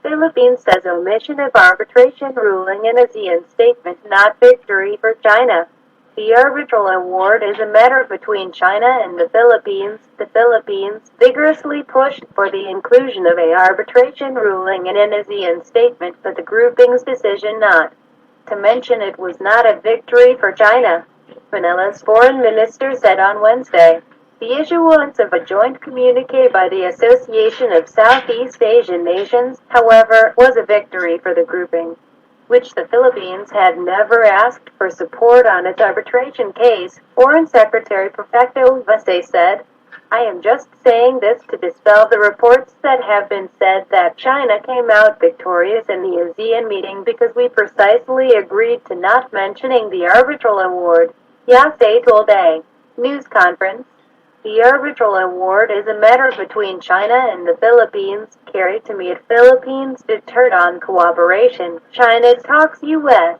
Philippines says omission of arbitration ruling in ASEAN statement not victory for China. The arbitral award is a matter between China and the Philippines. The Philippines vigorously pushed for the inclusion of a arbitration ruling in an ASEAN statement, but the grouping's decision not to mention it was not a victory for China. Manila's foreign minister said on Wednesday. The issuance of a joint communique by the Association of Southeast Asian Nations, however, was a victory for the grouping, which the Philippines had never asked for support on its arbitration case. Foreign Secretary Perfecto Yasay said, "I am just saying this to dispel the reports that have been said that China came out victorious in the ASEAN meeting because we precisely agreed to not mentioning the arbitral award," Yasay told a news conference. The arbitral award is a matter between China and the Philippines. Kerry to meet Philippines deterred on cooperation. China talks U.S.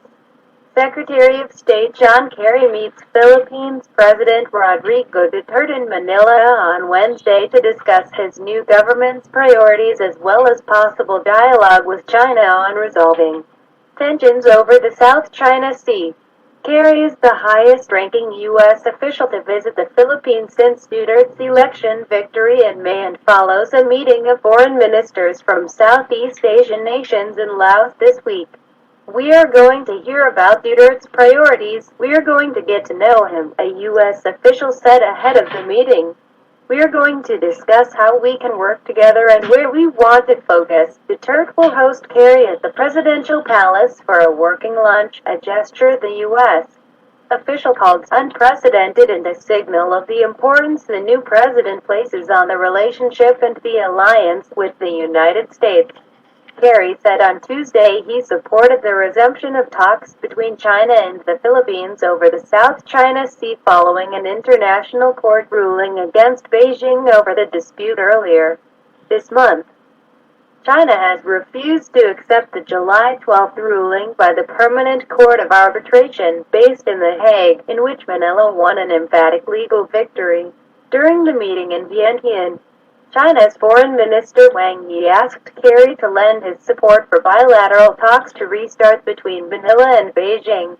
Secretary of State John Kerry meets Philippines President Rodrigo Duterte in Manila on Wednesday to discuss his new government's priorities as well as possible dialogue with China on resolving tensions over the South China Sea. Kerry is the highest-ranking U.S. official to visit the Philippines since Duterte's election victory in May and follows a meeting of foreign ministers from Southeast Asian nations in Laos this week. "We are going to hear about Duterte's priorities. We are going to get to know him," a U.S. official said ahead of the meeting. "We are going to discuss how we can work together and where we want to focus." Duterte will host Kerry at the presidential palace for a working lunch, a gesture the U.S. official called unprecedented and a signal of the importance the new president places on the relationship and the alliance with the United States. Kerry said on Tuesday he supported the resumption of talks between China and the Philippines over the South China Sea following an international court ruling against Beijing over the dispute earlier this month. China has refused to accept the July 12 ruling by the Permanent Court of Arbitration, based in The Hague, in which Manila won an emphatic legal victory. During the meeting in Vientiane, China's Foreign Minister Wang Yi asked Kerry to lend his support for bilateral talks to restart between Manila and Beijing.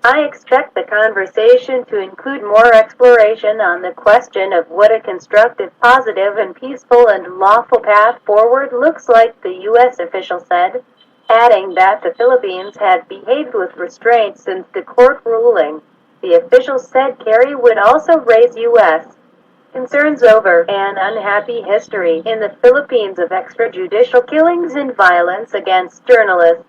"I expect the conversation to include more exploration on the question of what a constructive, positive, and peaceful and lawful path forward looks like," the U.S. official said, adding that the Philippines had behaved with restraint since the court ruling. The official said Kerry would also raise U.S. concerns over an unhappy history in the Philippines of extrajudicial killings and violence against journalists.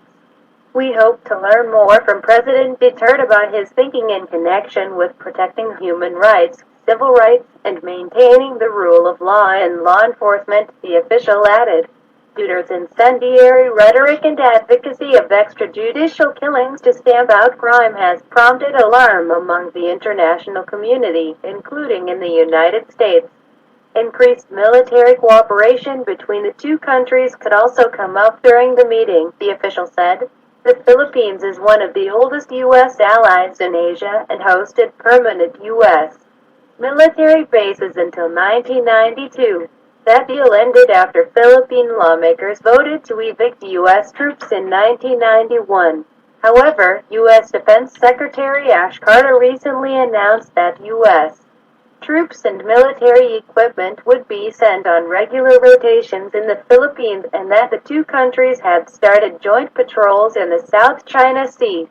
"We hope to learn more from President Duterte about his thinking in connection with protecting human rights, civil rights, and maintaining the rule of law in law enforcement," the official added. Duterte's incendiary rhetoric and advocacy of extrajudicial killings to stamp out crime has prompted alarm among the international community, including in the United States. Increased military cooperation between the two countries could also come up during the meeting, the official said. The Philippines is one of the oldest U.S. allies in Asia and hosted permanent U.S. military bases until 1992. That deal ended after Philippine lawmakers voted to evict U.S. troops in 1991. However, U.S. Defense Secretary Ash Carter recently announced that U.S. troops and military equipment would be sent on regular rotations in the Philippines and that the two countries had started joint patrols in the South China Sea.